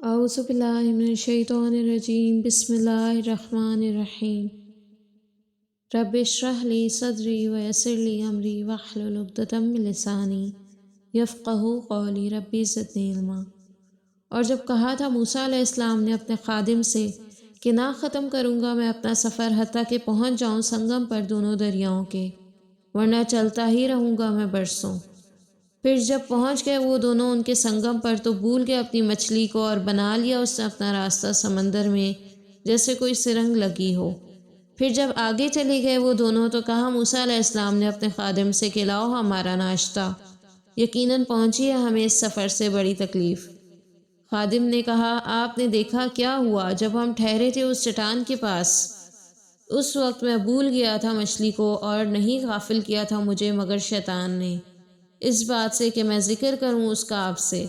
اعوذ باللہ من الشیطان الرجیم، بسم اللہ الرحمن الرحیم۔ رب اشرح لی صدری ویسر لی امری واحلل عقدۃ من لسانی یفقہوا قولی، رب زدنی علما۔ اور جب کہا تھا موسیٰ علیہ السلام نے اپنے خادم سے کہ نہ ختم کروں گا میں اپنا سفر حتیٰ کہ پہنچ جاؤں سنگم پر دونوں دریاؤں کے، ورنہ چلتا ہی رہوں گا میں برسوں۔ پھر جب پہنچ گئے وہ دونوں ان کے سنگم پر تو بھول گئے اپنی مچھلی کو، اور بنا لیا اس نے اپنا راستہ سمندر میں جیسے کوئی سرنگ لگی ہو۔ پھر جب آگے چلے گئے وہ دونوں تو کہا موسیٰ علیہ السلام نے اپنے خادم سے کہ لاؤ ہمارا ناشتہ، یقیناً پہنچی ہے ہمیں اس سفر سے بڑی تکلیف۔ خادم نے کہا آپ نے دیکھا کیا ہوا جب ہم ٹھہرے تھے اس چٹان کے پاس، اس وقت میں بھول گیا تھا مچھلی کو، اور نہیں غافل کیا تھا مجھے مگر شیطان نے اس بات سے کہ میں ذکر کروں اس کا آپ سے،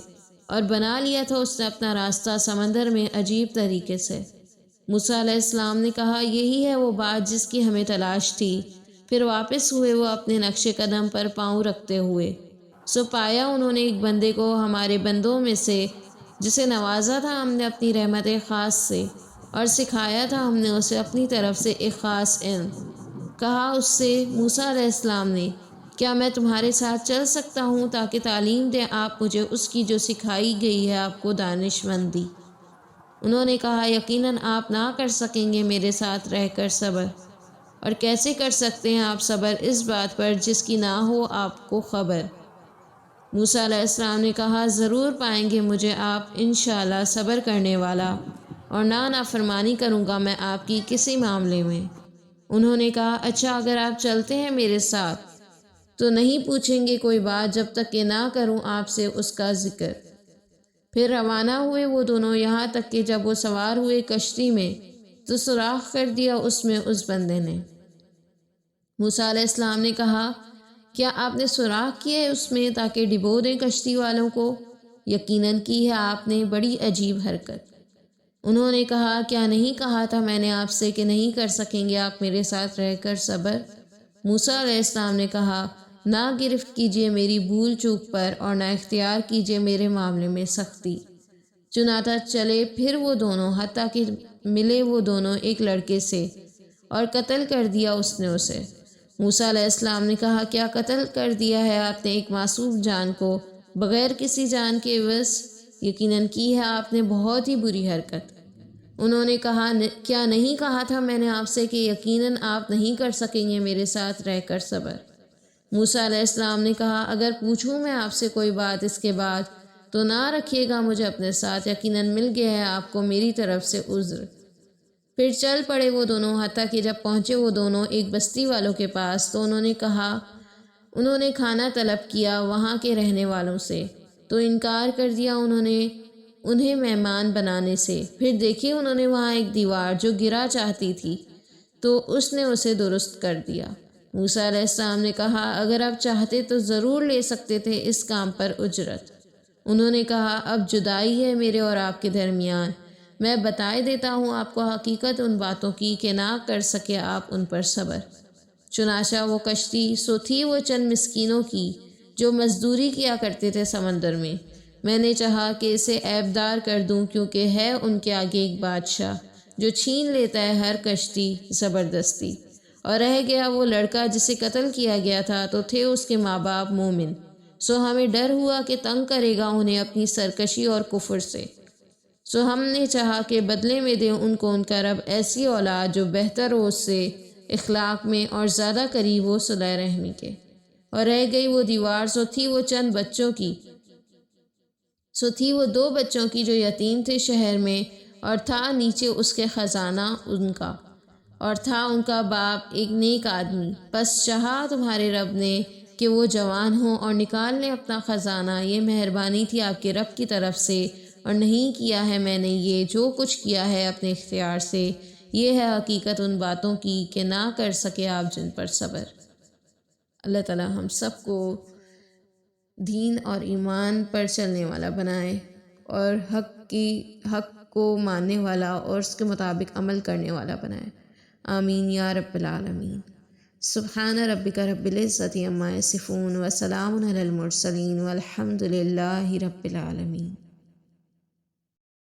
اور بنا لیا تھا اس نے اپنا راستہ سمندر میں عجیب طریقے سے۔ موسیٰ علیہ السلام نے کہا یہی ہے وہ بات جس کی ہمیں تلاش تھی۔ پھر واپس ہوئے وہ اپنے نقش قدم پر پاؤں رکھتے ہوئے، سو پایا انہوں نے ایک بندے کو ہمارے بندوں میں سے جسے نوازا تھا ہم نے اپنی رحمت خاص سے، اور سکھایا تھا ہم نے اسے اپنی طرف سے ایک خاص علم۔ کہا اس سے موسیٰ علیہ السلام نے کیا میں تمہارے ساتھ چل سکتا ہوں تاکہ تعلیم دیں آپ مجھے اس کی جو سکھائی گئی ہے آپ کو دانش مندی۔ انہوں نے کہا یقیناً آپ نہ کر سکیں گے میرے ساتھ رہ کر صبر، اور کیسے کر سکتے ہیں آپ صبر اس بات پر جس کی نہ ہو آپ کو خبر۔ موسیٰ علیہ السلام نے کہا ضرور پائیں گے مجھے آپ انشاءاللہ صبر کرنے والا، اور نہ نافرمانی کروں گا میں آپ کی کسی معاملے میں۔ انہوں نے کہا اچھا اگر آپ چلتے ہیں میرے ساتھ تو نہیں پوچھیں گے کوئی بات جب تک کہ نہ کروں آپ سے اس کا ذکر۔ پھر روانہ ہوئے وہ دونوں، یہاں تک کہ جب وہ سوار ہوئے کشتی میں تو سوراخ کر دیا اس میں اس بندے نے۔ موسیٰ علیہ السلام نے کہا کیا آپ نے سوراخ کیا ہے اس میں تاکہ ڈبو دیں کشتی والوں کو؟ یقیناً کی ہے آپ نے بڑی عجیب حرکت۔ انہوں نے کہا کیا نہیں کہا تھا میں نے آپ سے کہ نہیں کر سکیں گے آپ میرے ساتھ رہ کر صبر؟ موسیٰ علیہ السلام نے کہا نہ گرفت کیجیے میری بھول چوک پر، اور نہ اختیار کیجیے میرے معاملے میں سختی۔ چنانچہ چلے پھر وہ دونوں حتیٰ کہ ملے وہ دونوں ایک لڑکے سے، اور قتل کر دیا اس نے اسے۔ موسیٰ علیہ السلام نے کہا کیا قتل کر دیا ہے آپ نے ایک معصوم جان کو بغیر کسی جان کے عوض؟ یقیناً کی ہے آپ نے بہت ہی بری حرکت۔ انہوں نے کہا کیا نہیں کہا تھا میں نے آپ سے کہ یقیناً آپ نہیں کر سکیں گے میرے ساتھ رہ کر صبر؟ موسیٰ علیہ السلام نے کہا اگر پوچھوں میں آپ سے کوئی بات اس کے بعد تو نہ رکھیے گا مجھے اپنے ساتھ، یقیناً مل گیا ہے آپ کو میری طرف سے عذر۔ پھر چل پڑے وہ دونوں حتیٰ کہ جب پہنچے وہ دونوں ایک بستی والوں کے پاس تو انہوں نے کھانا طلب کیا وہاں کے رہنے والوں سے، تو انکار کر دیا انہیں مہمان بنانے سے۔ پھر دیکھی انہوں نے وہاں ایک دیوار جو گرا چاہتی تھی تو اس نے اسے درست کر دیا۔ موسیٰ علیہ السلام نے کہا اگر آپ چاہتے تو ضرور لے سکتے تھے اس کام پر اجرت۔ انہوں نے کہا اب جدائی ہے میرے اور آپ کے درمیان، میں بتائے دیتا ہوں آپ کو حقیقت ان باتوں کی کہ نہ کر سکے آپ ان پر صبر۔ چنانچہ وہ کشتی سو تھی وہ چند مسکینوں کی جو مزدوری کیا کرتے تھے سمندر میں نے چاہا کہ اسے عیبدار کر دوں کیونکہ ہے ان کے آگے ایک بادشاہ جو چھین لیتا ہے ہر کشتی زبردستی۔ اور رہ گیا وہ لڑکا جسے قتل کیا گیا تھا تو تھے اس کے ماں باپ مومن، سو ہمیں ڈر ہوا کہ تنگ کرے گا انہیں اپنی سرکشی اور کفر سے، سو ہم نے چاہا کہ بدلے میں دیں ان کو ان کا رب ایسی اولاد جو بہتر ہو اس سے اخلاق میں اور زیادہ قریب ہو صلہ رحمی کے۔ اور رہ گئی وہ دیوار سو تھی وہ دو بچوں کی جو یتیم تھے شہر میں، اور تھا نیچے اس کے خزانہ ان کا، اور تھا ان کا باپ ایک نیک آدمی۔ پس چاہا تمہارے رب نے کہ وہ جوان ہوں اور نکال لیں اپنا خزانہ، یہ مہربانی تھی آپ کے رب کی طرف سے، اور نہیں کیا ہے میں نے یہ جو کچھ کیا ہے اپنے اختیار سے۔ یہ ہے حقیقت ان باتوں کی کہ نہ کر سکے آپ جن پر صبر۔ اللہ تعالی ہم سب کو دین اور ایمان پر چلنے والا بنائے، اور حق کو ماننے والا اور اس کے مطابق عمل کرنے والا بنائے، آمین یا رب العالمین۔ سبحان ربک رب العزت عما یصفون وسلام علی المرسلین والحمد للہ رب العالمین۔